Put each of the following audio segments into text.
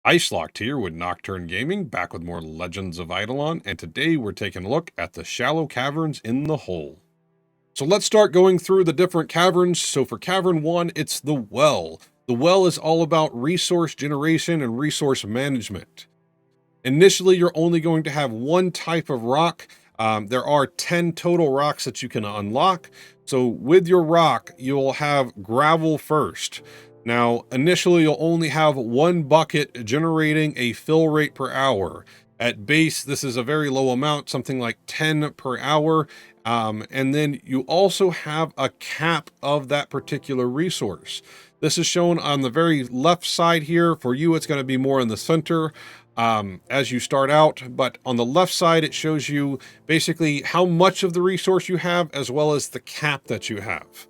Locked here with Nocturne Gaming, back with more Legends of Idleon, and today we're taking a look at the Shallow Caverns in the Hole. So let's start going through the different caverns. So for Cavern 1, it's the Well. The Well is all about resource generation and resource management. Initially, you're only going to have one type of rock. There are 10 total rocks that you can unlock. So with your rock, you'll have gravel first. Now, initially, you'll only have one bucket generating a fill rate per hour. At base, this is a very low amount, something like 10 per hour. And then you also have a cap of that particular resource. This is shown on the very left side here. For you, it's going to be more in the center as you start out, but on the left side, it shows you basically how much of the resource you have, as well as the cap that you have.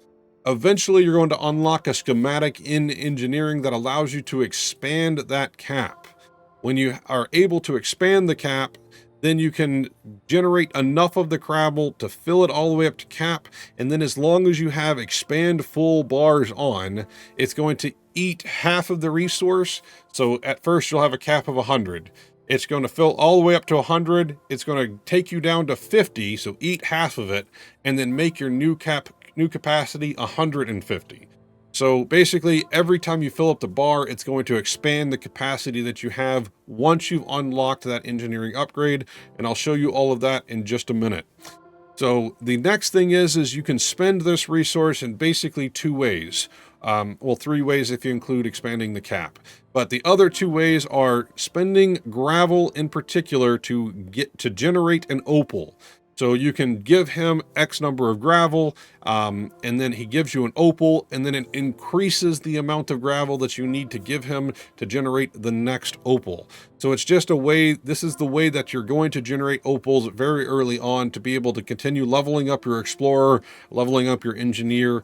Eventually, you're going to unlock a schematic in engineering that allows you to expand that cap. When you are able to expand the cap, then you can generate enough of the gravel to fill it all the way up to cap. And then as long as you have expand full bars on, it's going to eat half of the resource. So at first you'll have a cap of 100. It's going to fill all the way up to 100. It's going to take you down to 50. So eat half of it and then make your new capacity 150. So basically, every time you fill up the bar, it's going to expand the capacity that you have once you've unlocked that engineering upgrade, and I'll show you all of that in just a minute. So the next thing is you can spend this resource in basically two ways. Well, three ways if you include expanding the cap. But the other two ways are spending gravel in particular to generate an opal. So you can give him X number of gravel, and then he gives you an opal, and then it increases the amount of gravel that you need to give him to generate the next opal. So it's just a way, this is the way that you're going to generate opals very early on to be able to continue leveling up your explorer, leveling up your engineer.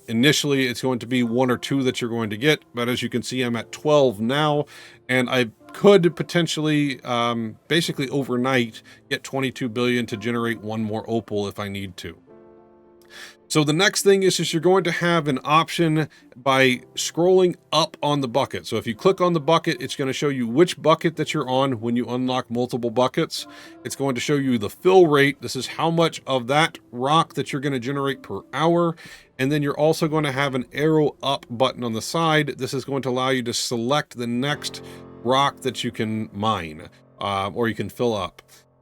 Initially, it's going to be one or two that you're going to get, but as you can see, I'm at 12 now, and I could potentially, basically overnight, get 22 billion to generate one more opal if I need to. So the next thing is you're going to have an option by scrolling up on the bucket. So if you click on the bucket, it's going to show you which bucket that you're on when you unlock multiple buckets. It's going to show you the fill rate. This is how much of that rock that you're going to generate per hour. And then you're also going to have an arrow up button on the side. This is going to allow you to select the next rock that you can mine, or you can fill up.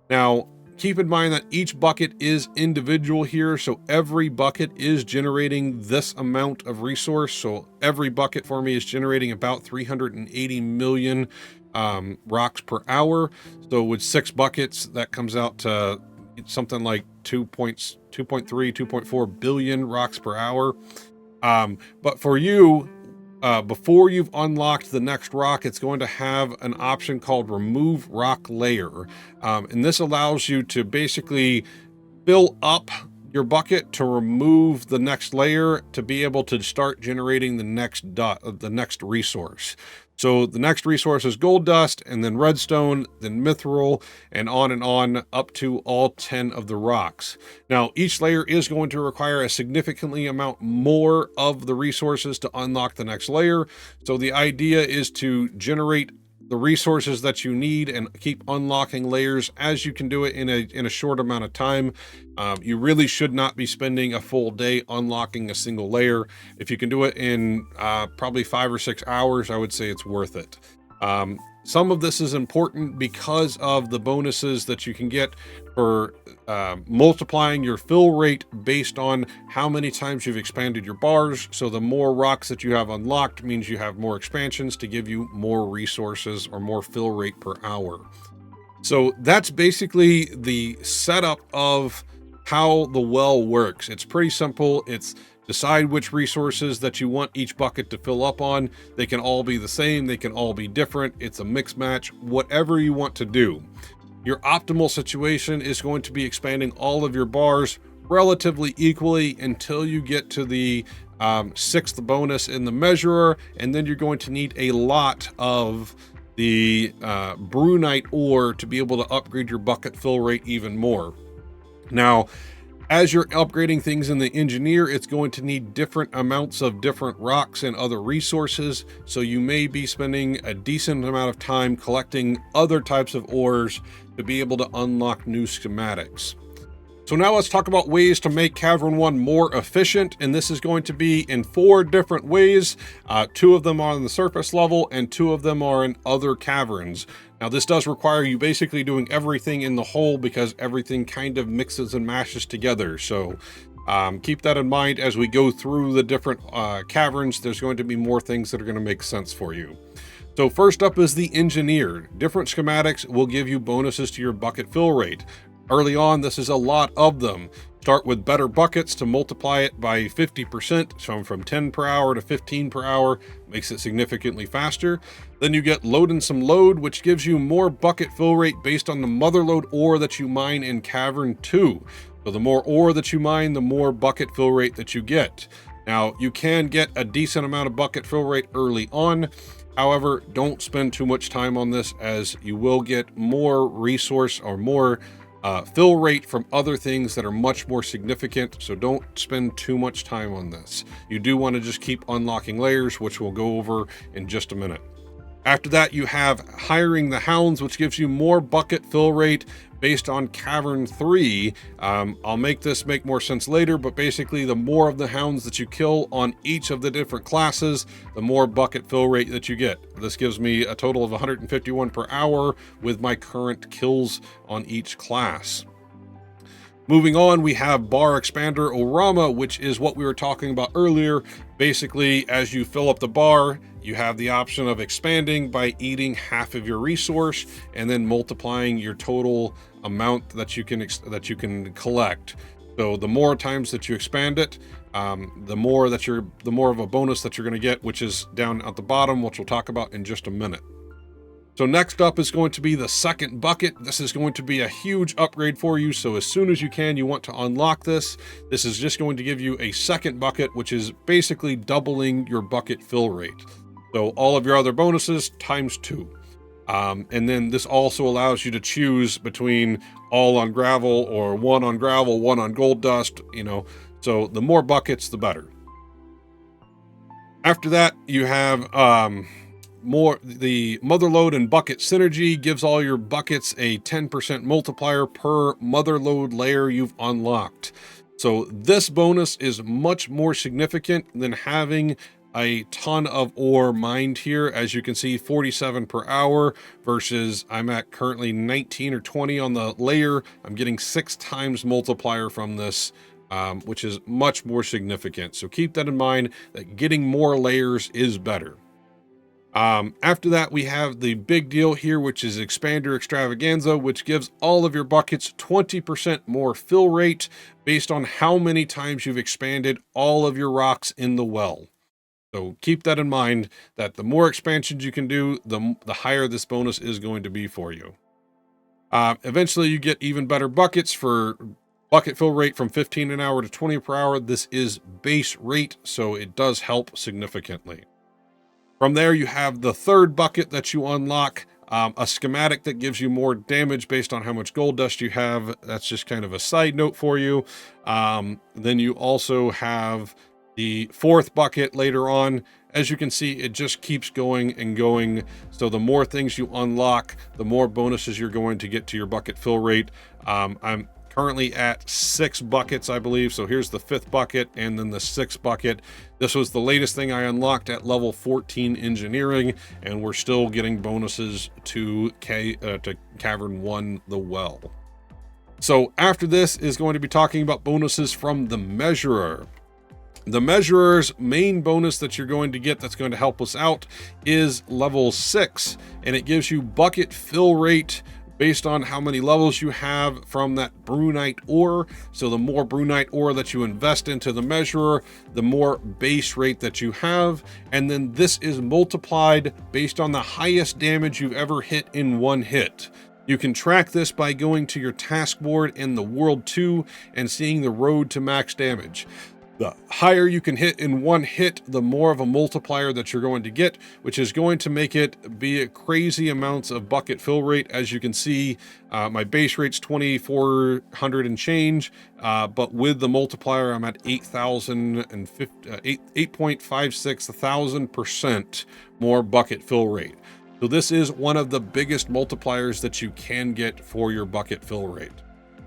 Now, keep in mind that each bucket is individual here, so every bucket is generating this amount of resource. So every bucket for me is generating about 380 million rocks per hour. So with 6 buckets, that comes out to something like 2.3, 2.4 billion rocks per hour. But for you, before you've unlocked the next rock, it's going to have an option called Remove Rock Layer. And this allows you to basically fill up your bucket to remove the next layer to be able to start generating the next resource. So the next resource is gold dust, and then redstone, then mithril, and on up to all 10 of the rocks. Now, each layer is going to require a significantly amount more of the resources to unlock the next layer. So the idea is to generate the resources that you need and keep unlocking layers as you can do it in a short amount of time. You really should not be spending a full day unlocking a single layer. If you can do it in probably 5 or 6 hours, I would say it's worth it. Some of this is important because of the bonuses that you can get for multiplying your fill rate based on how many times you've expanded your bars. So the more rocks that you have unlocked means you have more expansions to give you more resources or more fill rate per hour. So that's basically the setup of how the well works. It's pretty simple. It's decide which resources that you want each bucket to fill up on. They can all be the same. They can all be different. It's a mix match, whatever you want to do. Your optimal situation is going to be expanding all of your bars relatively equally until you get to the 6th bonus in the measurer. And then you're going to need a lot of the brunite ore to be able to upgrade your bucket fill rate even more. Now, As you're upgrading things in the engineer, it's going to need different amounts of different rocks and other resources. So you may be spending a decent amount of time collecting other types of ores to be able to unlock new schematics. So now let's talk about ways to make Cavern 1 more efficient, and this is going to be in 4 different ways. 2 of them are on the surface level, and 2 of them are in other caverns. Now this does require you basically doing everything in the hole because everything kind of mixes and mashes together. So keep that in mind as we go through the different caverns. There's going to be more things that are going to make sense for you. So first up is the engineer. Different schematics will give you bonuses to your bucket fill rate. Early on, this is a lot of them. Start with better buckets to multiply it by 50%, so from 10 per hour to 15 per hour, makes it significantly faster. Then you get load and some load, which gives you more bucket fill rate based on the Motherlode ore that you mine in Cavern 2. So the more ore that you mine, the more bucket fill rate that you get. Now, you can get a decent amount of bucket fill rate early on. However, don't spend too much time on this as you will get more resource or more fill rate from other things that are much more significant, so don't spend too much time on this. You do want to just keep unlocking layers, which we'll go over in just a minute. After that, you have hiring the hounds, which gives you more bucket fill rate based on Cavern 3. I'll make this make more sense later, but basically the more of the hounds that you kill on each of the different classes, the more bucket fill rate that you get. This gives me a total of 151 per hour with my current kills on each class. Moving on, we have Bar Expander Orama, which is what we were talking about earlier. Basically, as you fill up the bar, you have the option of expanding by eating half of your resource and then multiplying your total amount that you can collect. So the more times that you expand it, the more of a bonus that you're going to get, which is down at the bottom, which we'll talk about in just a minute. So next up is going to be the second bucket. This is going to be a huge upgrade for you. So as soon as you can, you want to unlock this. This is just going to give you a second bucket, which is basically doubling your bucket fill rate. So all of your other bonuses times 2. And then this also allows you to choose between all on gravel or 1 on gravel, 1 on gold dust, so the more buckets, the better. After that, you have the Motherlode and bucket synergy gives all your buckets a 10% multiplier per Motherlode layer you've unlocked. So this bonus is much more significant than having a ton of ore mined here. As you can see, 47 per hour versus I'm at currently 19 or 20 on the layer. I'm getting 6 times multiplier from this, which is much more significant. So keep that in mind, that getting more layers is better. After that, we have the big deal here, which is Expander Extravaganza, which gives all of your buckets 20% more fill rate based on how many times you've expanded all of your rocks in the well. So keep that in mind, that the more expansions you can do, the higher this bonus is going to be for you. Eventually, you get even better buckets for bucket fill rate from 15 an hour to 20 per hour. This is base rate, so it does help significantly. From there, you have the third bucket that you unlock, a schematic that gives you more damage based on how much gold dust you have. That's just kind of a side note for you. Then you also have the fourth bucket later on. As you can see, it just keeps going and going. So the more things you unlock, the more bonuses you're going to get to your bucket fill rate. I'm currently at 6 buckets, I believe. So here's the 5th bucket and then the 6th bucket. This was the latest thing I unlocked at level 14 engineering, and we're still getting bonuses to Cavern 1, the well. So after this is going to be talking about bonuses from the Measurer. The Measurer's main bonus that you're going to get that's going to help us out is level 6, and it gives you bucket fill rate based on how many levels you have from that Brunite ore. So the more Brunite ore that you invest into the Measurer, the more base rate that you have. And then this is multiplied based on the highest damage you've ever hit in one hit. You can track this by going to your task board in the World 2 and seeing the road to max damage. The higher you can hit in one hit, the more of a multiplier that you're going to get, which is going to make it be a crazy amounts of bucket fill rate. As you can see, my base rate's 2,400 and change, but with the multiplier, I'm at 8.56,000% more bucket fill rate. So this is one of the biggest multipliers that you can get for your bucket fill rate.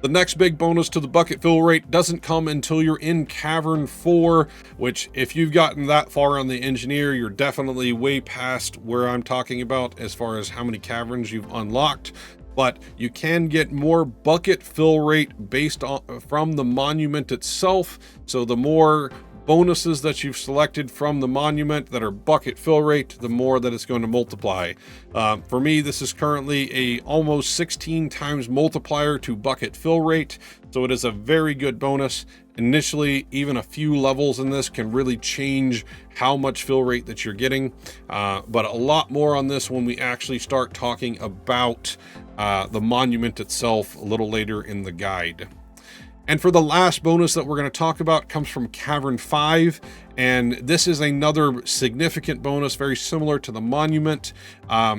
The next big bonus to the bucket fill rate doesn't come until you're in Cavern 4, which if you've gotten that far on the engineer, you're definitely way past where I'm talking about as far as how many caverns you've unlocked. But you can get more bucket fill rate based on from the monument itself. So the more bonuses that you've selected from the monument that are bucket fill rate, the more that it's going to multiply. For me, this is currently a almost 16 times multiplier to bucket fill rate, so it is a very good bonus. Initially, even a few levels in this can really change how much fill rate that you're getting, but a lot more on this when we actually start talking about the monument itself a little later in the guide. And for the last bonus that we're going to talk about comes from Cavern 5, and this is another significant bonus, very similar to the monument.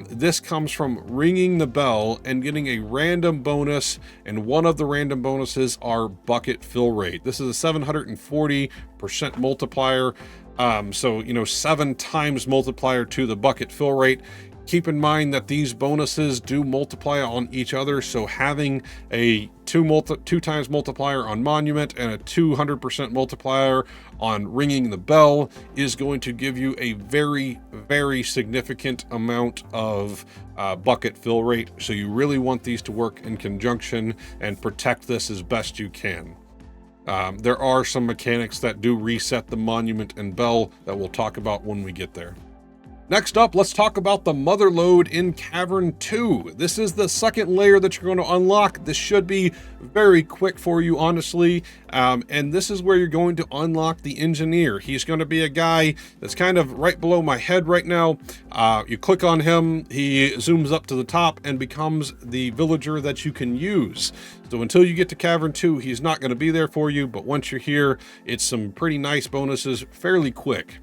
This comes from ringing the bell and getting a random bonus, and one of the random bonuses are bucket fill rate. This is a 740% multiplier, so 7 times multiplier to the bucket fill rate. Keep in mind that these bonuses do multiply on each other, so having a 2 times multiplier on monument and a 200% multiplier on ringing the bell is going to give you a very, very significant amount of bucket fill rate. So you really want these to work in conjunction and protect this as best you can. There are some mechanics that do reset the monument and bell that we'll talk about when we get there. Next up, let's talk about the Motherlode in Cavern 2. This is the second layer that you're going to unlock. This should be very quick for you, honestly. And this is where you're going to unlock the engineer. He's going to be a guy that's kind of right below my head right now. You click on him, he zooms up to the top and becomes the villager that you can use. So until you get to Cavern 2, he's not going to be there for you. But once you're here, it's some pretty nice bonuses fairly quick.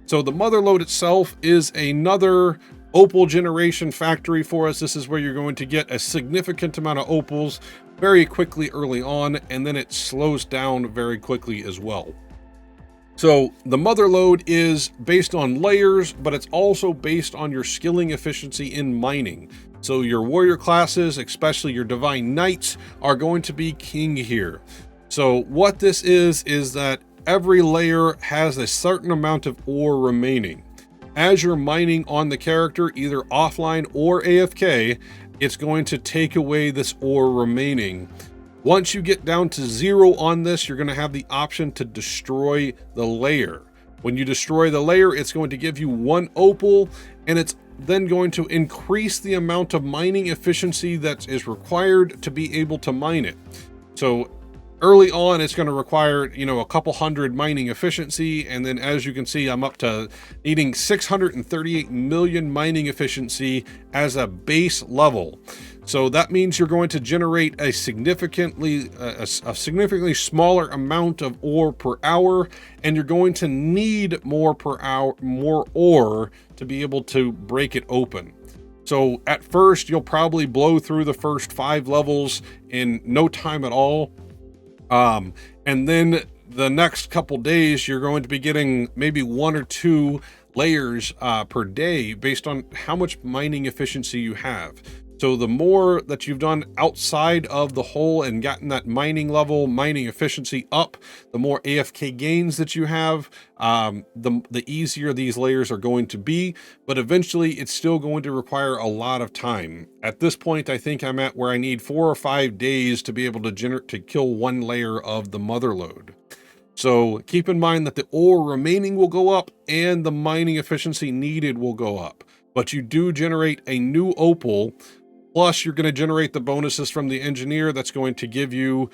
So the Motherlode itself is another opal generation factory for us. This is where you're going to get a significant amount of opals very quickly early on, and then it slows down very quickly as well. So the Motherlode is based on layers, but it's also based on your skilling efficiency in mining. So your warrior classes, especially your divine knights, are going to be king here. So what this is that every layer has a certain amount of ore remaining. As you're mining on the character, either offline or AFK, it's going to take away this ore remaining. Once you get down to 0 on this, you're going to have the option to destroy the layer. When you destroy the layer, it's going to give you 1 opal, and it's then going to increase the amount of mining efficiency that is required to be able to mine it. So early on, it's going to require, a couple hundred mining efficiency. And then as you can see, I'm up to needing 638 million mining efficiency as a base level. So that means you're going to generate a significantly smaller amount of ore per hour, and you're going to need more ore to be able to break it open. So at first, you'll probably blow through the first 5 levels in no time at all. And then the next couple days, you're going to be getting maybe 1 or 2 layers per day based on how much mining efficiency you have. So the more that you've done outside of the hole and gotten that mining efficiency up, the more AFK gains that you have, the easier these layers are going to be. But eventually, it's still going to require a lot of time. At this point, I think I'm at where I need 4 or 5 days to be able to kill 1 layer of the Motherlode. So keep in mind that the ore remaining will go up and the mining efficiency needed will go up. But you do generate a new opal. Plus, you're going to generate the bonuses from the engineer that's going to give you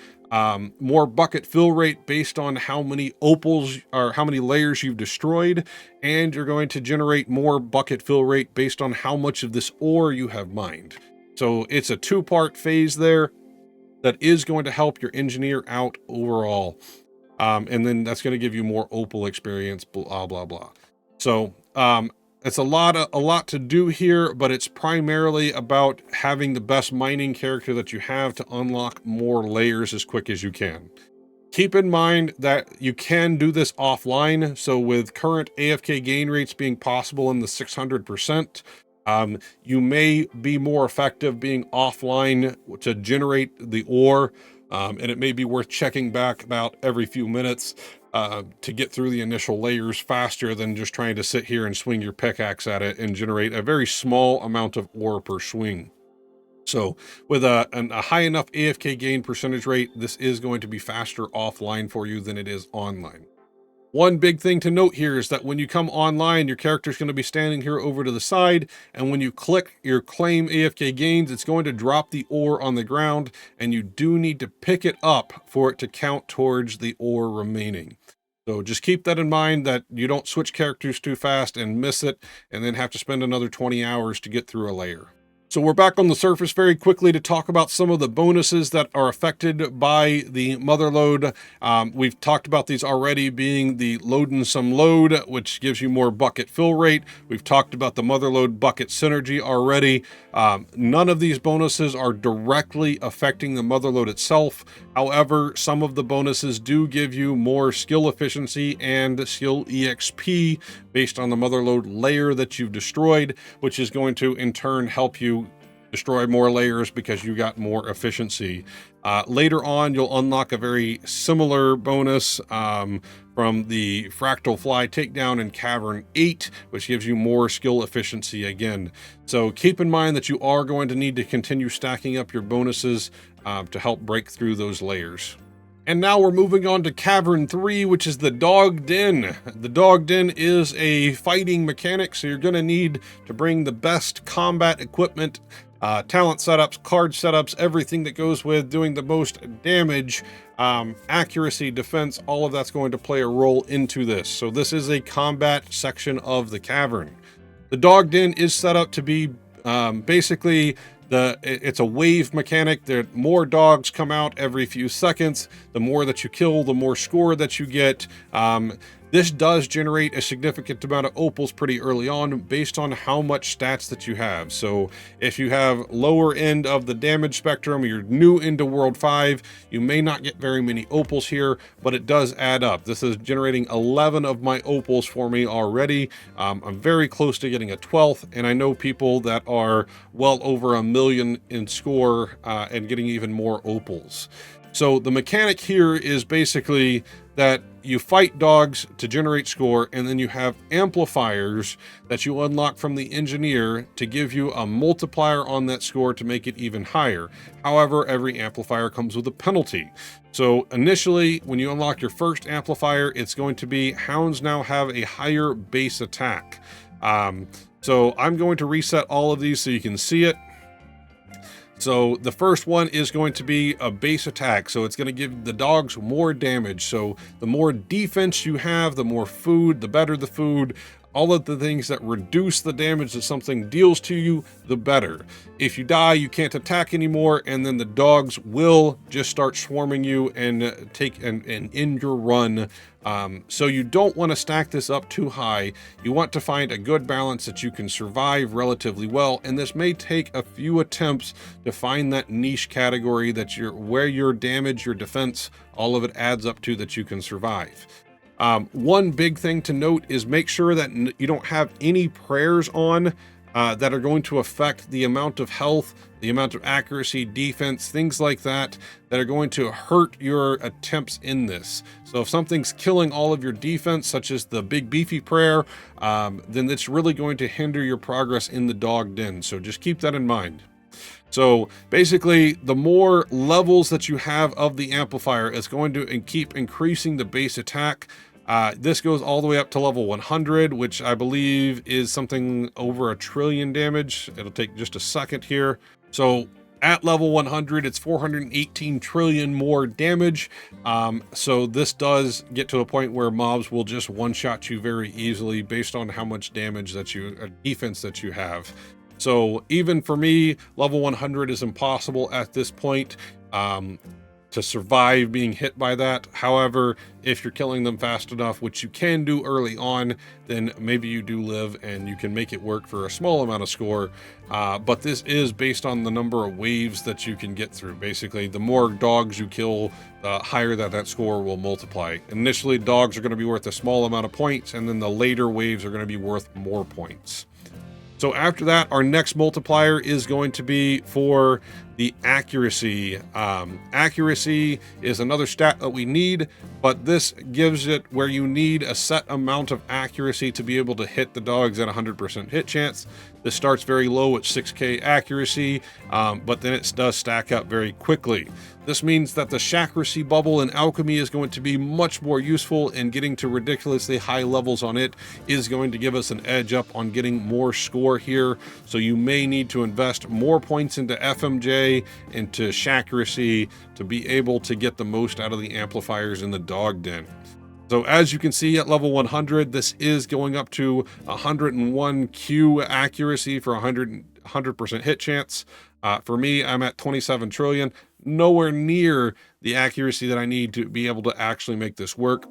more bucket fill rate based on how many opals or how many layers you've destroyed. And you're going to generate more bucket fill rate based on how much of this ore you have mined. So it's a 2-part phase there that is going to help your engineer out overall. And then that's going to give you more opal experience, blah, blah, blah. So it's a lot to do here, but it's primarily about having the best mining character that you have to unlock more layers as quick as you can. Keep in mind that you can do this offline. So with current AFK gain rates being possible in the 600%, you may be more effective being offline to generate the ore. And it may be worth checking back about every few minutes to get through the initial layers faster than just trying to sit here and swing your pickaxe at it and generate a very small amount of ore per swing. So with a high enough AFK gain percentage rate, this is going to be faster offline for you than it is online. One big thing to note here is that when you come online, your character is going to be standing here over to the side, and when you click your claim AFK gains, it's going to drop the ore on the ground, and you do need to pick it up for it to count towards the ore remaining. So just keep that in mind, that you don't switch characters too fast and miss it, and then have to spend another 20 hours to get through a layer. So we're back on the surface very quickly to talk about some of the bonuses that are affected by the Motherlode. We've talked about these already, being the Load and Some Load, which gives you more bucket fill rate. We've talked about the Motherlode bucket synergy already. None of these bonuses are directly affecting the Motherlode itself. However, some of the bonuses do give you more skill efficiency and skill EXP based on the Motherlode layer that you've destroyed, which is going to in turn help you destroy more layers because you got more efficiency. Later on, you'll unlock a very similar bonus from the Fractal Fly Takedown in Cavern 8, which gives you more skill efficiency again. So keep in mind that you are going to need to continue stacking up your bonuses to help break through those layers. And now we're moving on to Cavern 3, which is the Dawg Den. The Dawg Den is a fighting mechanic, so you're going to need to bring the best combat equipment, talent setups, card setups, everything that goes with doing the most damage, accuracy, defense, all of that's going to play a role into this. So this is a combat section of the Cavern. The Dawg Den is set up to be basically it's a wave mechanic. There more dogs come out every few seconds. The more that you kill, the more score that you get. This does generate a significant amount of opals pretty early on based on how much stats that you have. So if you have lower end of the damage spectrum, you're new into World 5, you may not get very many opals here, but it does add up. This is generating 11 of my opals for me already. I'm very close to getting a 12th, and I know people that are well over 1 million in score and getting even more opals. So the mechanic here is basically that you fight dogs to generate score, and then you have amplifiers that you unlock from the engineer to give you a multiplier on that score to make it even higher. However, every amplifier comes with a penalty. So initially, when you unlock your first amplifier, it's going to be hounds now have a higher base attack. So I'm going to reset all of these so you can see it. So the first one is going to be a base attack. So it's going to give the dogs more damage. So the more defense you have, the more food, the better the food. All of the things that reduce the damage that something deals to you, the better. If you die, you can't attack anymore, and then the dogs will just start swarming you and take and end your run. So you don't want to stack this up too high. You want to find a good balance that you can survive relatively well, and this may take a few attempts to find that niche category that where your damage, your defense, all of it adds up to that you can survive. One big thing to note is make sure that you don't have any prayers on that are going to affect the amount of health, the amount of accuracy, defense, things like that, that are going to hurt your attempts in this. So if something's killing all of your defense, such as the big beefy prayer, then it's really going to hinder your progress in the Dawg Den. So just keep that in mind. So basically, the more levels that you have of the amplifier, it's going to keep increasing the base attack. This goes all the way up to level 100, which I believe is something over 1 trillion damage. It'll take just a second here. So at level 100, it's 418 trillion more damage. So this does get to a point where mobs will just one-shot you very easily based on how much damage that defense that you have. So even for me, level 100 is impossible at this point. to survive being hit by that. However, if you're killing them fast enough, which you can do early on, then maybe you do live and you can make it work for a small amount of score. But this is based on the number of waves that you can get through. Basically, the more dogs you kill, the higher that score will multiply. Initially, dogs are going to be worth a small amount of points, and then the later waves are going to be worth more points. So after that, our next multiplier is going to be for the accuracy. Accuracy is another stat that we need, but this gives it where you need a set amount of accuracy to be able to hit the dogs at 100% hit chance. This starts very low at 6k accuracy, but then it does stack up very quickly. This means that the Shakracy bubble in alchemy is going to be much more useful, and getting to ridiculously high levels on it is going to give us an edge up on getting more score here. So you may need to invest more points into FMJ, into Shakracy, to be able to get the most out of the amplifiers in the Dawg Den. So as you can see at level 100, this is going up to 101 Q accuracy for 100% hit chance. For me, I'm at 27 trillion, nowhere near the accuracy that I need to be able to actually make this work.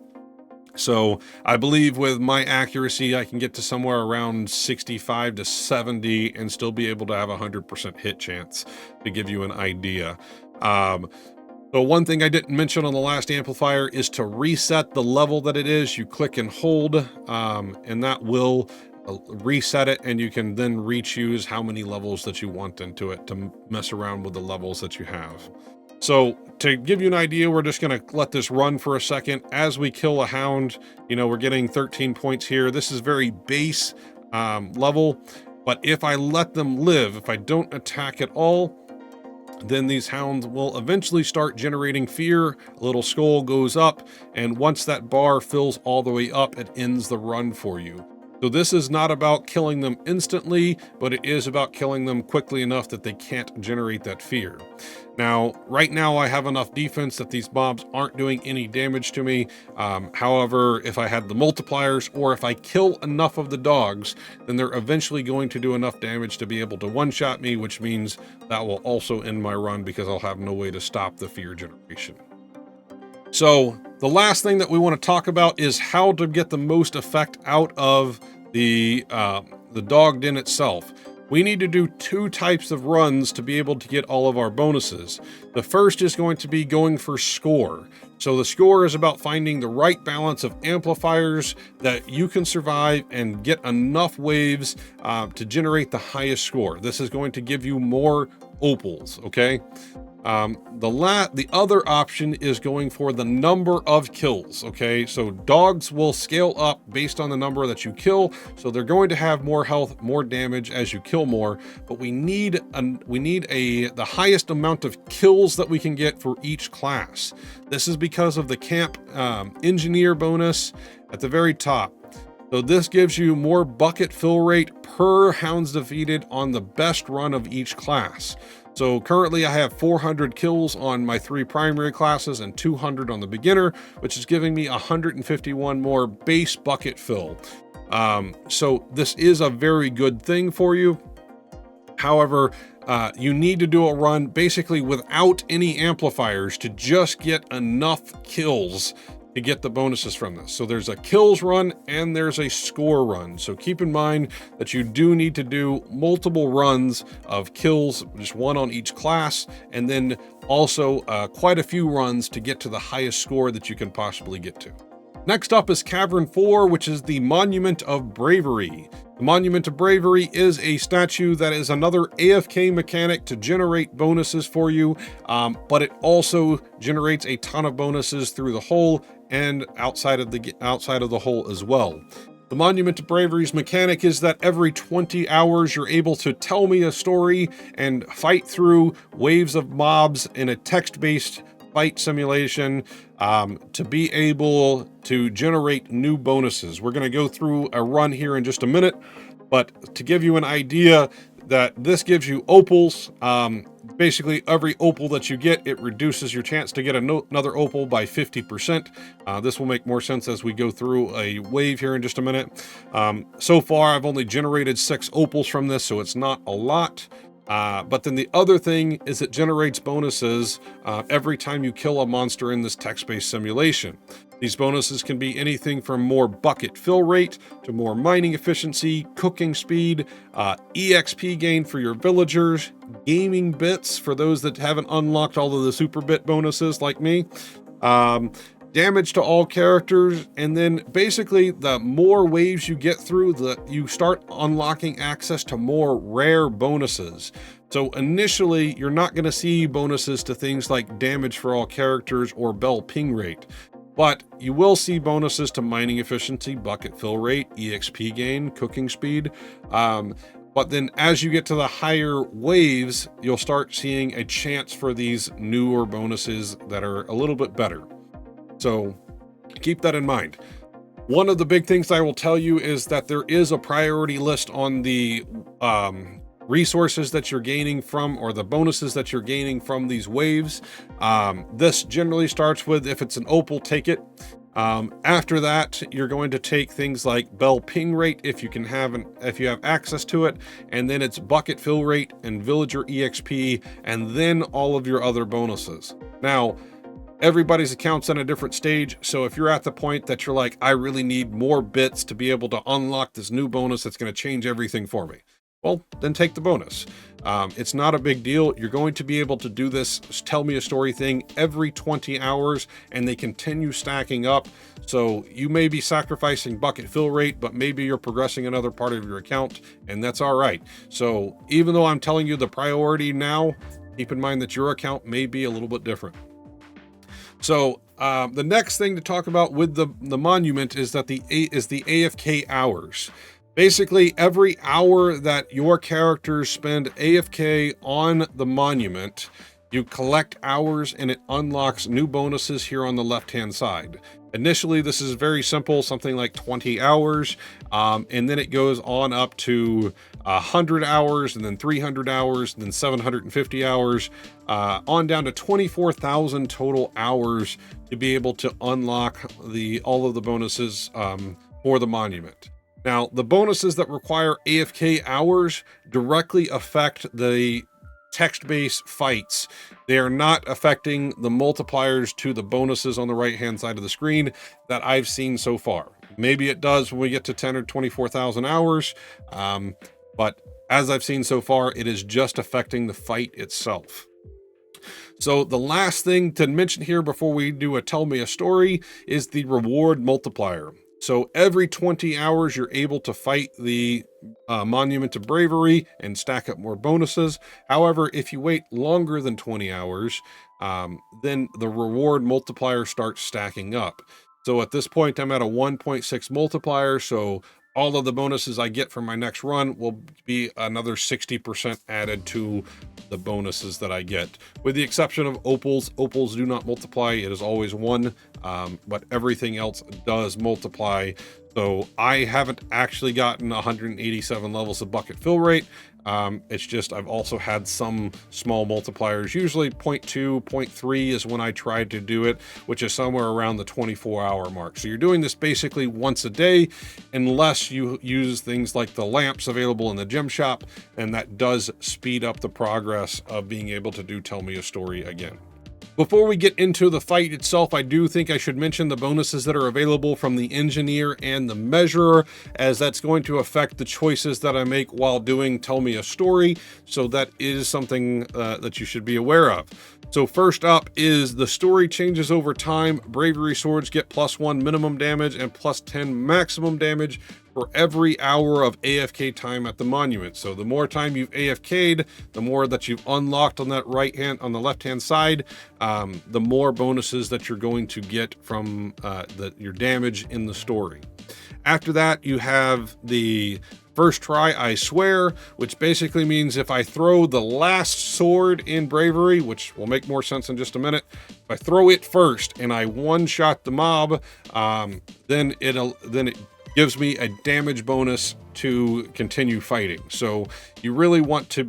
So I believe with my accuracy, I can get to somewhere around 65 to 70 and still be able to have 100% hit chance, to give you an idea. So one thing I didn't mention on the last amplifier is to reset the level that it is. You click and hold, and that will reset it, and you can then re-choose how many levels that you want into it to mess around with the levels that you have. So to give you an idea, we're just going to let this run for a second. As we kill a hound, we're getting 13 points here. This is very base level, but if I let them live, if I don't attack at all, then these hounds will eventually start generating fear. A little skull goes up, and once that bar fills all the way up, it ends the run for you. So this is not about killing them instantly, but it is about killing them quickly enough that they can't generate that fear. Now, right now I have enough defense that these mobs aren't doing any damage to me. However, if I had the multipliers, or if I kill enough of the dogs, then they're eventually going to do enough damage to be able to one-shot me, which means that will also end my run because I'll have no way to stop the fear generation. So the last thing that we want to talk about is how to get the most effect out of the Dawg Den itself. We need to do two types of runs to be able to get all of our bonuses. The first is going to be going for score. So the score is about finding the right balance of amplifiers that you can survive and get enough waves to generate the highest score. This is going to give you more opals, okay? The other option is going for the number of kills, okay? So dogs will scale up based on the number that you kill, so they're going to have more health, more damage as you kill more, but we need the highest amount of kills that we can get for each class. This is because of the camp engineer bonus at the very top. So this gives you more bucket fill rate per hounds defeated on the best run of each class. So currently I have 400 kills on my 3 primary classes and 200 on the beginner, which is giving me 151 more base bucket fill. So this is a very good thing for you. However, you need to do a run basically without any amplifiers to just get enough kills to get the bonuses from this. So there's a kills run and there's a score run. So keep in mind that you do need to do multiple runs of kills, just one on each class, and then also quite a few runs to get to the highest score that you can possibly get to. Next up is Cavern 4, which is the Monument of Bravery. The Monument of Bravery is a statue that is another AFK mechanic to generate bonuses for you, but it also generates a ton of bonuses through the hole and outside of the hole as well. The Monument of Bravery's mechanic is that every 20 hours you're able to tell me a story and fight through waves of mobs in a text-based fight simulation to be able to generate new bonuses. We're going to go through a run here in just a minute, but to give you an idea that this gives you opals. Basically every opal that you get, it reduces your chance to get another opal by 50%. This will make more sense as we go through a wave here in just a minute. So far I've only generated 6 opals from this, so it's not a lot. But then the other thing is it generates bonuses every time you kill a monster in this text-based simulation. These bonuses can be anything from more bucket fill rate to more mining efficiency, cooking speed, EXP gain for your villagers, gaming bits for those that haven't unlocked all of the super bit bonuses like me, damage to all characters, and then basically the more waves you get through, you start unlocking access to more rare bonuses. So initially, you're not going to see bonuses to things like damage for all characters or bell ping rate, but you will see bonuses to mining efficiency, bucket fill rate, EXP gain, cooking speed. But then as you get to the higher waves, you'll start seeing a chance for these newer bonuses that are a little bit better. So keep that in mind. One of the big things I will tell you is that there is a priority list on the resources that you're gaining from, or the bonuses that you're gaining from these waves. This generally starts with, if it's an opal, take it. After that, you're going to take things like bell ping rate if you have access to it, and then it's bucket fill rate and villager EXP, and then all of your other bonuses. Now, everybody's account's in a different stage, so if you're at the point that you're like, I really need more bits to be able to unlock this new bonus that's going to change everything for me, well, then take the bonus. It's not a big deal. You're going to be able to do this tell me a story thing every 20 hours, and they continue stacking up. So you may be sacrificing bucket fill rate, but maybe you're progressing another part of your account, and that's all right. So even though I'm telling you the priority now, keep in mind that your account may be a little bit different. So the next thing to talk about with the monument is that the AFK hours. Basically, every hour that your characters spend AFK on the monument, you collect hours and it unlocks new bonuses here on the left-hand side. Initially, this is very simple, something like 20 hours, and then it goes on up to 100 hours, and then 300 hours, and then 750 hours, on down to 24,000 total hours to be able to unlock all of the bonuses for the monument. Now, the bonuses that require AFK hours directly affect the text-based fights. They are not affecting the multipliers to the bonuses on the right-hand side of the screen that I've seen so far. Maybe it does when we get to 10 or 24,000 hours, but as I've seen so far, it is just affecting the fight itself. So the last thing to mention here before we do a tell me a story is the reward multiplier. So every 20 hours, you're able to fight the Monument of Bravery and stack up more bonuses. However, if you wait longer than 20 hours, then the reward multiplier starts stacking up. So at this point, I'm at a 1.6 multiplier. So all of the bonuses I get from my next run will be another 60% added to the bonuses that I get. With the exception of opals. Opals do not multiply. It is always 1, but everything else does multiply. So I haven't actually gotten 187 levels of bucket fill rate. It's just I've also had some small multipliers. Usually 0.2, 0.3 is when I tried to do it, which is somewhere around the 24-hour mark. So you're doing this basically once a day, unless you use things like the lamps available in the gem shop, and that does speed up the progress of being able to do Tell Me a Story again. Before we get into the fight itself, I do think I should mention the bonuses that are available from the Engineer and the Measurer, as that's going to affect the choices that I make while doing Tell Me a Story. So that is something that you should be aware of. So first up is the story changes over time. Bravery swords get +1 minimum damage and +10 maximum damage for every hour of AFK time at the monument. So the more time you've AFK'd, the more that you've unlocked on that on the left-hand side, the more bonuses that you're going to get from your damage in the story. After that, you have the First Try, I Swear, which basically means if I throw the last sword in Bravery, which will make more sense in just a minute, if I throw it first and I one-shot the mob, then it gives me a damage bonus to continue fighting. So you really want to,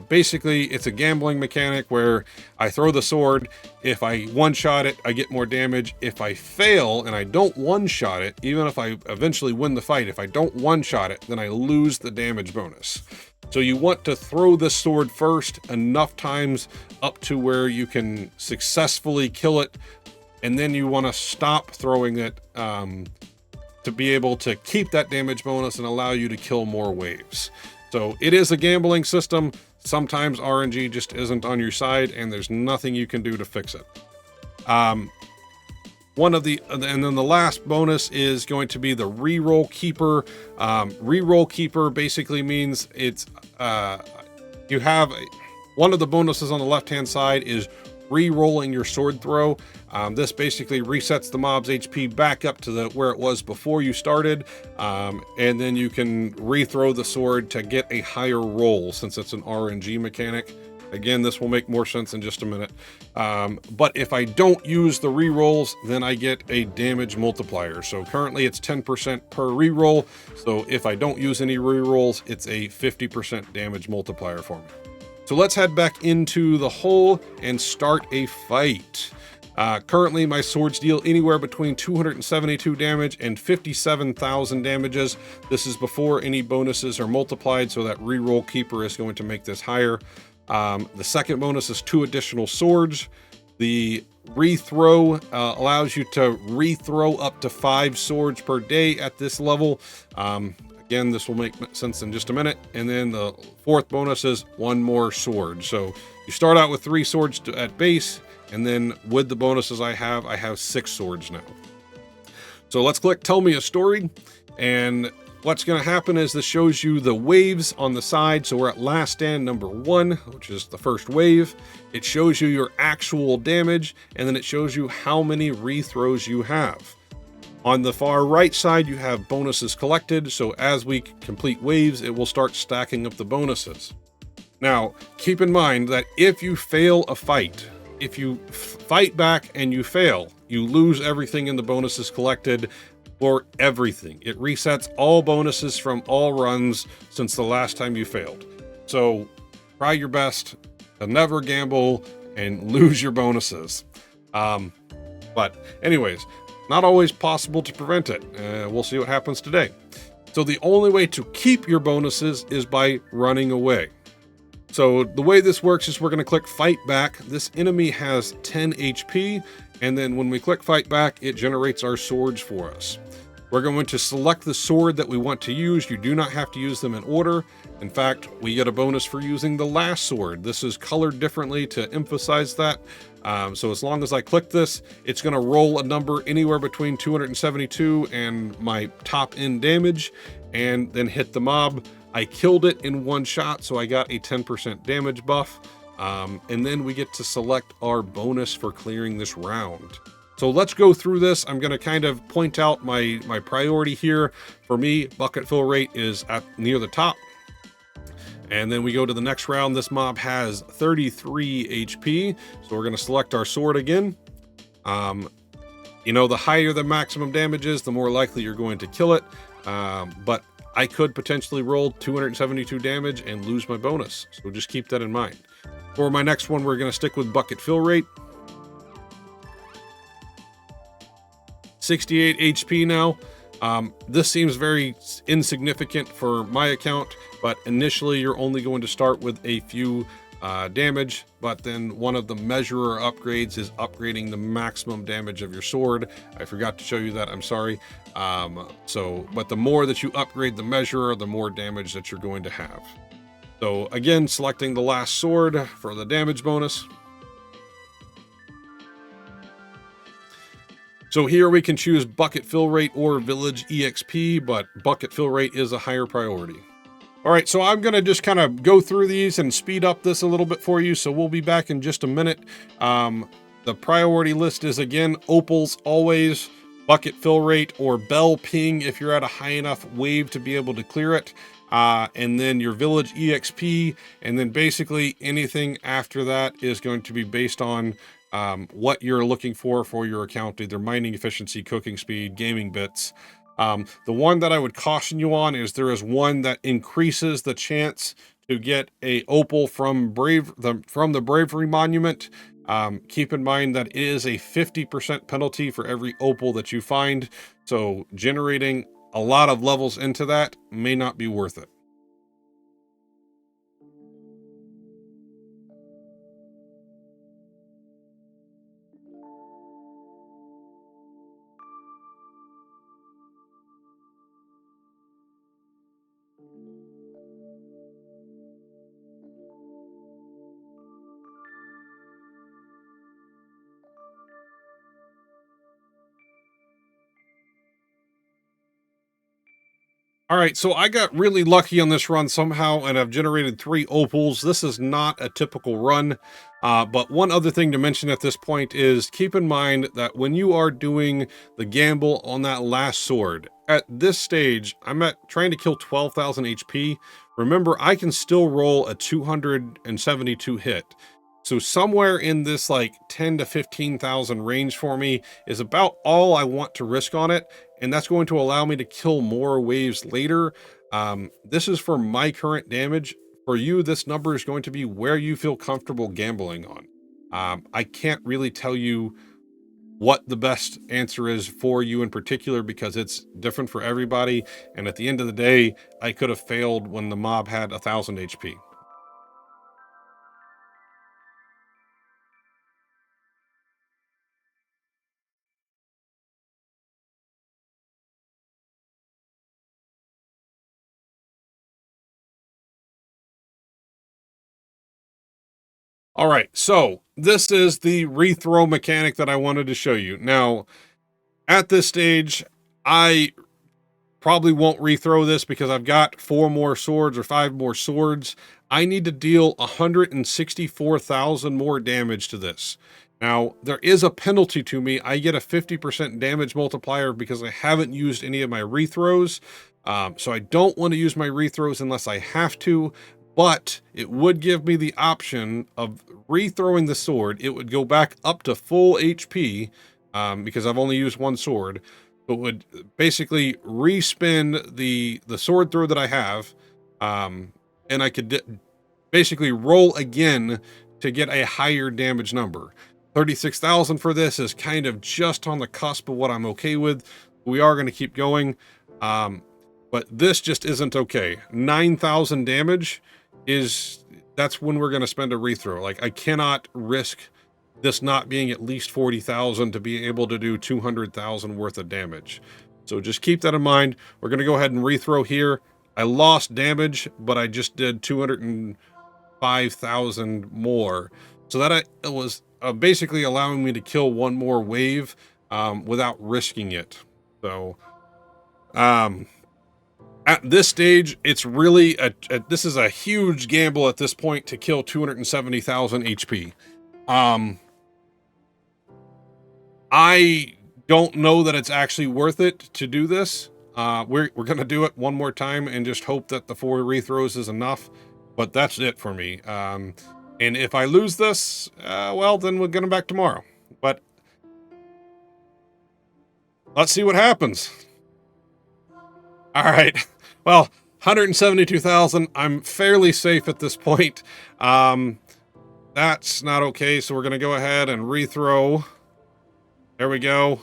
basically, it's a gambling mechanic where I throw the sword. If I one-shot it, I get more damage. If I fail and I don't one-shot it, even if I eventually win the fight, if I don't one-shot it, then I lose the damage bonus. So you want to throw this sword first enough times up to where you can successfully kill it, and then you want to stop throwing it to be able to keep that damage bonus and allow you to kill more waves. So it is a gambling system. Sometimes RNG just isn't on your side, and there's nothing you can do to fix it. And then the last bonus is going to be the reroll keeper. Reroll keeper basically means it's you have one of the bonuses on the left hand side is re-rolling your sword throw. This basically resets the mob's HP back up to where it was before you started, and then you can rethrow the sword to get a higher roll since it's an RNG mechanic. Again, this will make more sense in just a minute. But if I don't use the re-rolls, then I get a damage multiplier. So currently it's 10% per re-roll. So if I don't use any re-rolls, it's a 50% damage multiplier for me. So let's head back into the hole and start a fight. Currently my swords deal anywhere between 272 damage and 57,000 damages. This is before any bonuses are multiplied, so that re-roll keeper is going to make this higher. The second bonus is 2 additional swords. The rethrow allows you to rethrow up to 5 swords per day at this level. Again, this will make sense in just a minute. And then the fourth bonus is 1 more sword. So you start out with 3 swords at base, and then with the bonuses I have 6 swords now. So let's click Tell Me a Story, and what's going to happen is this shows you the waves on the side. So we're at last stand number 1, which is the first wave. It shows you your actual damage, and then it shows you how many rethrows you have. On the far right side, you have bonuses collected. So as we complete waves, it will start stacking up the bonuses. Now, keep in mind that if you fail a fight, if you fight back and you fail, you lose everything in the bonuses collected. For everything. It resets all bonuses from all runs since the last time you failed. So try your best to never gamble and lose your bonuses. But anyways, not always possible to prevent it. We'll see what happens today. So the only way to keep your bonuses is by running away. So the way this works is we're going to click Fight Back. This enemy has 10 HP, and then when we click Fight Back, it generates our swords for us. We're going to select the sword that we want to use. You do not have to use them in order. In fact, we get a bonus for using the last sword. This is colored differently to emphasize that. So as long as I click this, it's going to roll a number anywhere between 272 and my top end damage, and then hit the mob. I killed it in 1 shot, so I got a 10% damage buff. And then we get to select our bonus for clearing this round. So let's go through this. I'm going to kind of point out my priority here. For me, bucket fill rate is near the top. And then we go to the next round. This mob has 33 HP. So we're going to select our sword again. You know, the higher the maximum damage is, the more likely you're going to kill it. But I could potentially roll 272 damage and lose my bonus. So just keep that in mind. For my next one, we're going to stick with bucket fill rate. 68 HP now. This seems very insignificant for my account, but initially you're only going to start with a few damage, but then one of the measurer upgrades is upgrading the maximum damage of your sword. I forgot to show you that, I'm sorry. But the more that you upgrade the measurer, the more damage that you're going to have. So again, selecting the last sword for the damage bonus. So here we can choose bucket fill rate or village EXP, but bucket fill rate is a higher priority. All right, so I'm gonna just kind of go through these and speed up this a little bit for you. So we'll be back in just a minute. The priority list is again, Opals always, bucket fill rate or bell ping if you're at a high enough wave to be able to clear it. And then your village EXP, and then basically anything after that is going to be based on what you're looking for your account, either mining efficiency, cooking speed, gaming bits. The one that I would caution you on is there is one that increases the chance to get a opal from the Bravery Monument. Keep in mind that it is a 50% penalty for every opal that you find, so generating a lot of levels into that may not be worth it. All right, so I got really lucky on this run somehow, and I've generated 3 opals. This is not a typical run, but one other thing to mention at this point is keep in mind that when you are doing the gamble on that last sword, at this stage, I'm at trying to kill 12,000 HP. Remember, I can still roll a 272 hit. So somewhere in this like 10 to 15,000 range for me is about all I want to risk on it, and that's going to allow me to kill more waves later. This is for my current damage. For you, this number is going to be where you feel comfortable gambling on. I can't really tell you what the best answer is for you in particular because it's different for everybody. And at the end of the day, I could have failed when the mob had 1,000 HP. All right, so this is the rethrow mechanic that I wanted to show you. Now, at this stage, I probably won't rethrow this because I've got 4 more swords or 5 more swords. I need to deal 164,000 more damage to this. Now, there is a penalty to me. I get a 50% damage multiplier because I haven't used any of my rethrows. So I don't want to use my rethrows unless I have to, but it would give me the option of rethrowing the sword. It would go back up to full HP because I've only used 1 sword. But would basically respin the sword throw that I have, and I could basically roll again to get a higher damage number. 36,000 for this is kind of just on the cusp of what I'm okay with. We are going to keep going, but this just isn't okay. 9,000 damage that's when we're going to spend a rethrow. Like, I cannot risk this not being at least 40,000 to be able to do 200,000 worth of damage. So just keep that in mind. We're going to go ahead and rethrow here. I lost damage, but I just did 205,000 more. So that it was basically allowing me to kill 1 more wave without risking it. So at this stage, it's really this is a huge gamble at this point to kill 270,000 HP. I don't know that it's actually worth it to do this. We're going to do it 1 more time and just hope that the 4 rethrows is enough. But that's it for me. And if I lose this, well, then we'll get them back tomorrow. But let's see what happens. All right. Well, 172,000. I'm fairly safe at this point. That's not okay. So we're going to go ahead and rethrow. There we go.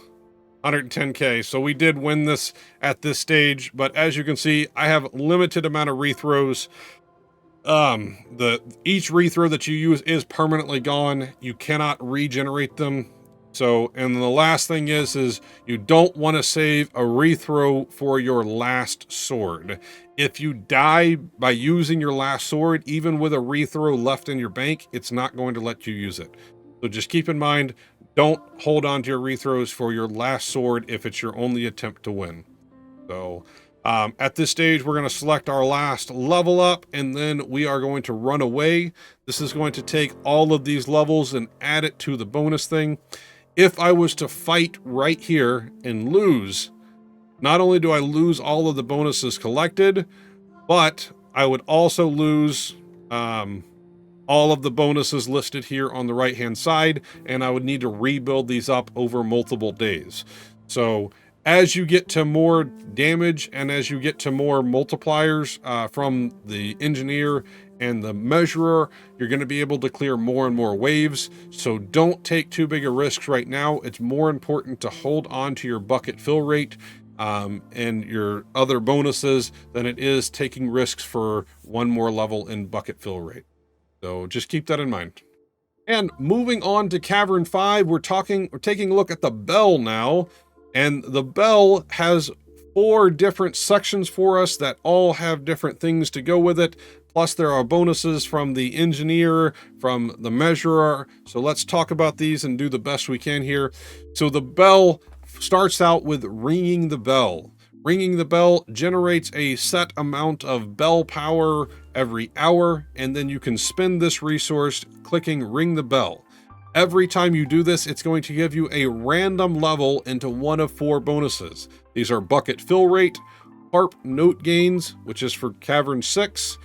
110k. So we did win this at this stage, but as you can see, I have limited amount of rethrows. Each rethrow that you use is permanently gone. You cannot regenerate them. So, and the last thing is you don't want to save a rethrow for your last sword. If you die by using your last sword, even with a rethrow left in your bank, it's not going to let you use it. So just keep in mind, don't hold on to your rethrows for your last sword if it's your only attempt to win. So at this stage, we're going to select our last level up, and then we are going to run away. This is going to take all of these levels and add it to the bonus thing. If I was to fight right here and lose, not only do I lose all of the bonuses collected, but I would also lose all of the bonuses listed here on the right hand side, and I would need to rebuild these up over multiple days. So as you get to more damage and as you get to more multipliers from the engineer and the measurer, you're going to be able to clear more and more waves. So don't take too big a risk right now. It's more important to hold on to your bucket fill rate and your other bonuses than it is taking risks for 1 more level in bucket fill rate. So just keep that in mind. And moving on to Cavern 5, we're taking a look at the bell now. And the bell has 4 different sections for us that all have different things to go with it. Plus there are bonuses from the engineer, from the measurer. So let's talk about these and do the best we can here. So the bell starts out with ringing the bell. Ringing the bell generates a set amount of bell power every hour, and then you can spend this resource clicking ring the bell. Every time you do this, it's going to give you a random level into one of 4 bonuses. These are bucket fill rate, harp note gains, which is for Cavern 6,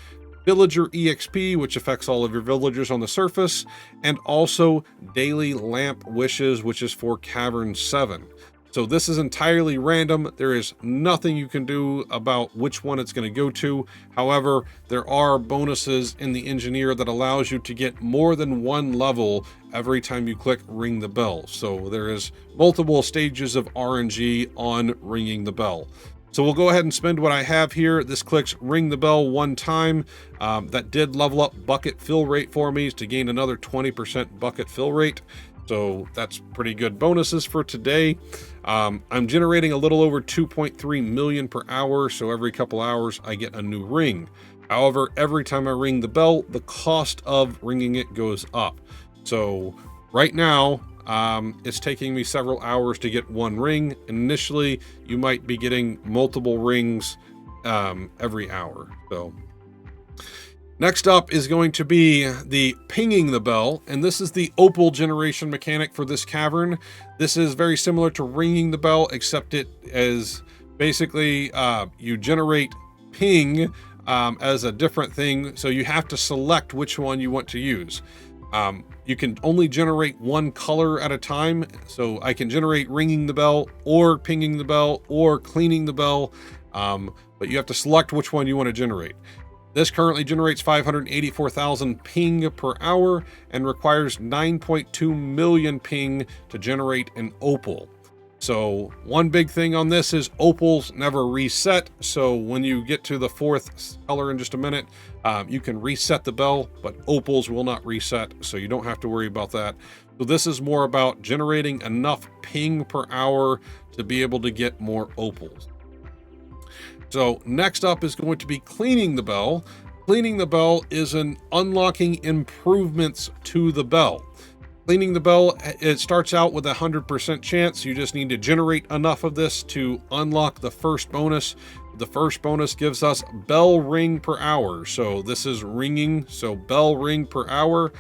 villager EXP, which affects all of your villagers on the surface, and also daily lamp wishes, which is for Cavern 7. So this is entirely random. There is nothing you can do about which one it's going to go to. However, there are bonuses in the engineer that allows you to get more than 1 level every time you click ring the bell. So there is multiple stages of RNG on ringing the bell. So we'll go ahead and spend what I have here. This clicks ring the bell 1 time. That did level up bucket fill rate for me to gain another 20% bucket fill rate. So that's pretty good bonuses for today. I'm generating a little over 2.3 million per hour. So every couple hours I get a new ring. However, every time I ring the bell, the cost of ringing it goes up. So right now, it's taking me several hours to get 1 ring. Initially, you might be getting multiple rings every hour. So next up is going to be the pinging the bell, and this is the opal generation mechanic for this cavern. This is very similar to ringing the bell, except it is basically you generate ping as a different thing, so you have to select which one you want to use. You can only generate 1 color at a time, so I can generate ringing the bell or pinging the bell or cleaning the bell, but you have to select which one you want to generate. This currently generates 584,000 ping per hour and requires 9.2 million ping to generate an opal. So one big thing on this is opals never reset. So when you get to the 4th color in just a minute, you can reset the bell, but opals will not reset. So you don't have to worry about that. So this is more about generating enough ping per hour to be able to get more opals. So next up is going to be cleaning the bell. Cleaning the bell is an unlocking improvements to the bell. Cleaning the bell, it starts out with a 100% chance. You just need to generate enough of this to unlock the first bonus. The first bonus gives us bell ring per hour. So this is ringing, so bell ring per hour.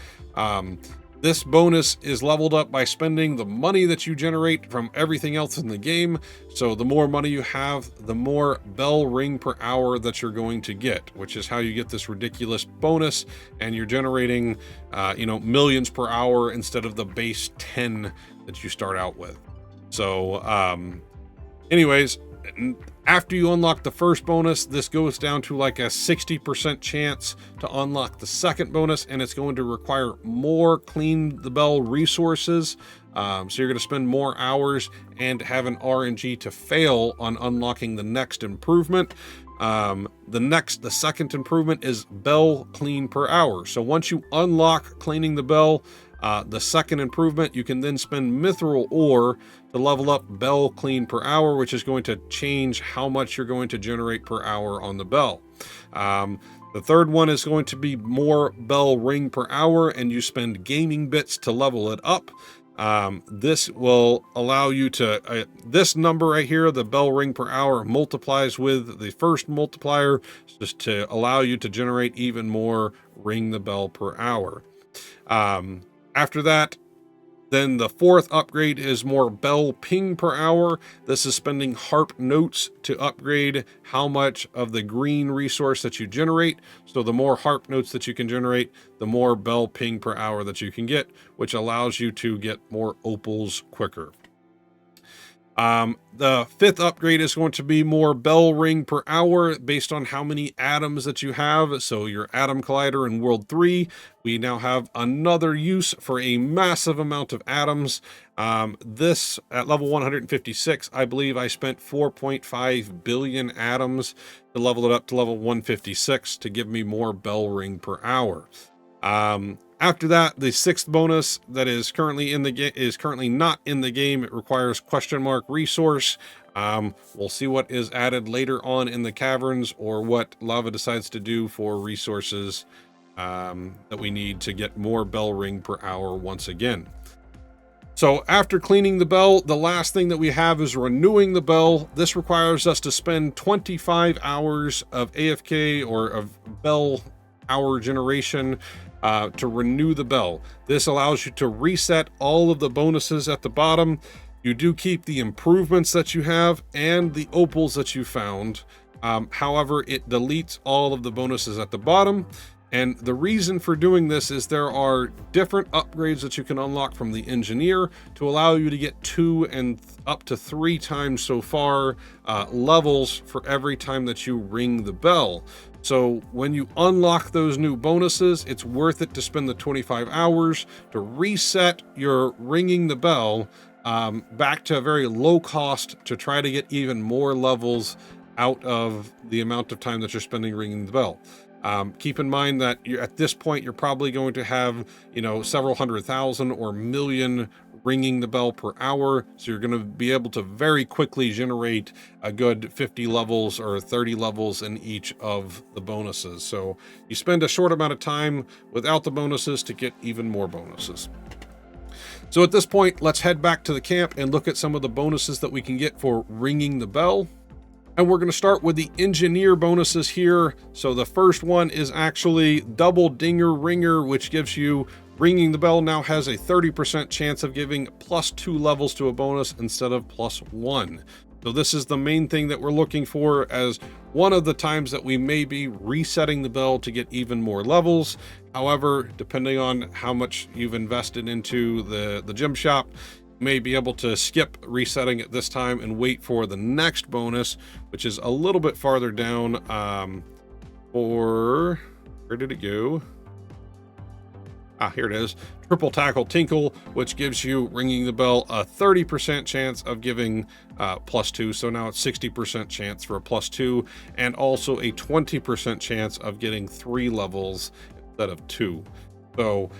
This bonus is leveled up by spending the money that you generate from everything else in the game. So the more money you have, the more bell ring per hour that you're going to get, which is how you get this ridiculous bonus. And you're generating, millions per hour instead of the base 10 that you start out with. So, anyways, after you unlock the first bonus, this goes down to like a 60% chance to unlock the second bonus, and it's going to require more clean the bell resources. So you're going to spend more hours and have an RNG to fail on unlocking the next improvement. The second improvement is bell clean per hour. So once you unlock cleaning the bell, the second improvement, you can then spend mithril ore to level up bell clean per hour, which is going to change how much you're going to generate per hour on the bell. The third one is going to be more bell ring per hour, and you spend gaming bits to level it up. This will allow you to, this number right here, the bell ring per hour, multiplies with the first multiplier just to allow you to generate even more ring the bell per hour. After that, then the 4th upgrade is more bell ping per hour. This is spending harp notes to upgrade how much of the green resource that you generate. So the more harp notes that you can generate, the more bell ping per hour that you can get, which allows you to get more opals quicker. The 5th upgrade is going to be more bell ring per hour based on how many atoms that you have. So your atom collider in world 3, we now have another use for a massive amount of atoms. This at level 156, I believe I spent 4.5 billion atoms to level it up to level 156 to give me more bell ring per hour. After that, the 6th bonus that is currently in the game is currently not in the game. It requires question mark resource. We'll see what is added later on in the caverns or what lava decides to do for resources that we need to get more bell ring per hour once again. So after cleaning the bell, the last thing that we have is renewing the bell. This requires us to spend 25 hours of AFK or of bell hour generation to renew the bell. This allows you to reset all of the bonuses at the bottom. You do keep the improvements that you have and the opals that you found. However, it deletes all of the bonuses at the bottom. And the reason for doing this is there are different upgrades that you can unlock from the engineer to allow you to get 2 and up to 3 times so far levels for every time that you ring the bell. So when you unlock those new bonuses, it's worth it to spend the 25 hours to reset your ringing the bell back to a very low cost to try to get even more levels out of the amount of time that you're spending ringing the bell. Keep in mind that at this point, you're probably going to have, several 100,000 or million ringing the bell per hour. So you're going to be able to very quickly generate a good 50 levels or 30 levels in each of the bonuses. So you spend a short amount of time without the bonuses to get even more bonuses. So at this point, let's head back to the camp and look at some of the bonuses that we can get for ringing the bell. And we're going to start with the engineer bonuses here. So the first one is actually double dinger ringer, which gives you ringing the bell now has a 30% chance of giving +2 levels to a bonus instead of +1. So this is the main thing that we're looking for as one of the times that we may be resetting the bell to get even more levels. However, depending on how much you've invested into the gem shop, may be able to skip resetting it this time and wait for the next bonus, which is a little bit farther down. Where did it go? Here it is. Triple tackle tinkle, which gives you ringing the bell a 30% chance of giving +2. So now it's 60% chance for a +2, and also a 20% chance of getting 3 levels instead of 2. So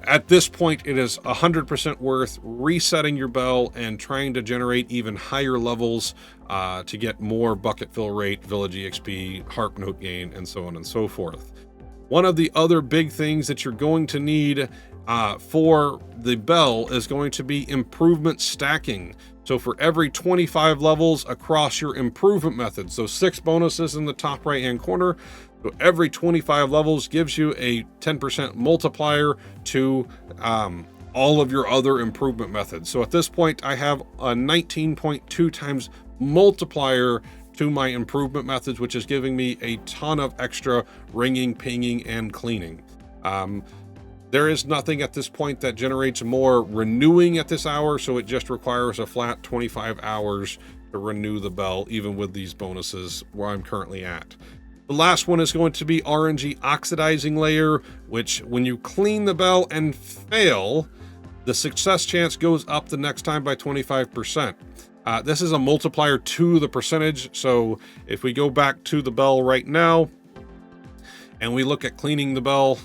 at this point, it is 100% worth resetting your bell and trying to generate even higher levels to get more bucket fill rate, village EXP, harp note gain, and so on and so forth. One of the other big things that you're going to need for the bell is going to be improvement stacking. So for every 25 levels across your improvement methods, so 6 bonuses in the top right hand corner, so every 25 levels gives you a 10% multiplier to all of your other improvement methods. So at this point, I have a 19.2 times multiplier to my improvement methods, which is giving me a ton of extra ringing, pinging, and cleaning. There is nothing at this point that generates more renewing at this hour, so it just requires a flat 25 hours to renew the bell, even with these bonuses where I'm currently at. The last one is going to be RNG oxidizing layer, which when you clean the bell and fail, the success chance goes up the next time by 25%. This is a multiplier to the percentage. So if we go back to the bell right now and we look at cleaning the bell,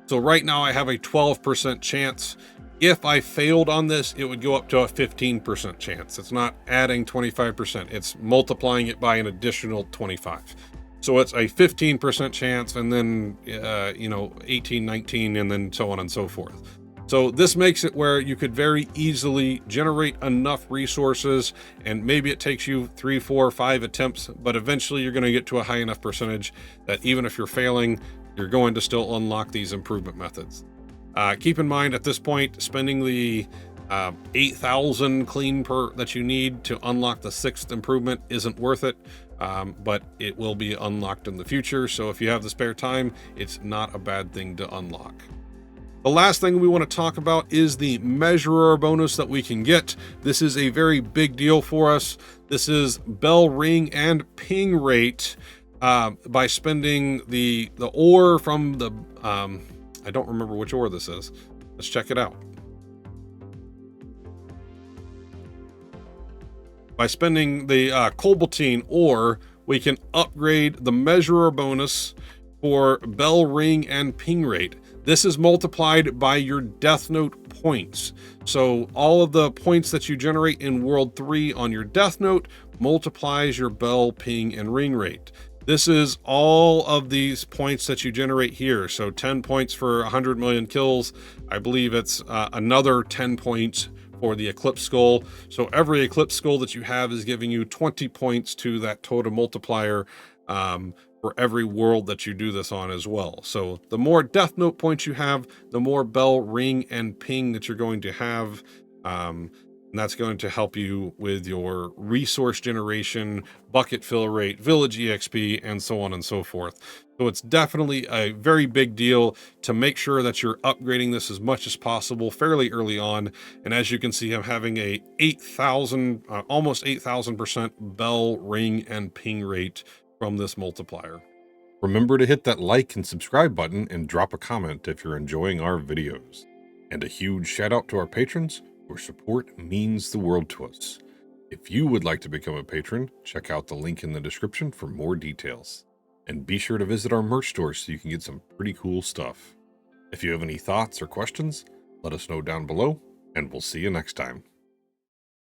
so right now I have a 12% chance. If I failed on this, it would go up to a 15% chance. It's not adding 25%. It's multiplying it by an additional 25. So it's a 15% chance, and then, 18, 19, and then so on and so forth. So this makes it where you could very easily generate enough resources, and maybe it takes you 3, 4, 5 attempts, but eventually you're going to get to a high enough percentage that even if you're failing, you're going to still unlock these improvement methods. Keep in mind at this point, spending the 8,000 clean per that you need to unlock the 6th improvement isn't worth it, but it will be unlocked in the future. So if you have the spare time, it's not a bad thing to unlock. The last thing we want to talk about is the measurer bonus that we can get. This is a very big deal for us. This is bell ring and ping rate by spending the ore from the I don't remember which ore this is. Let's check it out. By spending the cobaltine ore, we can upgrade the measurer bonus for bell ring and ping rate. This is multiplied by your Death Note points. So all of the points that you generate in World 3 on your Death Note multiplies your bell, ping, and ring rate. This is all of these points that you generate here. So 10 points for 100 million kills. I believe it's another 10 points for the Eclipse Skull. So every Eclipse Skull that you have is giving you 20 points to that total multiplier for every world that you do this on as well. So the more Death Note points you have, the more bell, ring, and ping that you're going to have. And that's going to help you with your resource generation, bucket fill rate, village EXP, and so on and so forth. So it's definitely a very big deal to make sure that you're upgrading this as much as possible fairly early on. And as you can see, I'm having a 8,000, almost 8,000% bell, ring, and ping rate from this multiplier. Remember to hit that like and subscribe button and drop a comment if you're enjoying our videos. And a huge shout out to our patrons. Your support means the world to us. If you would like to become a patron, check out the link in the description for more details. And be sure to visit our merch store so you can get some pretty cool stuff. If you have any thoughts or questions, let us know down below, and we'll see you next time.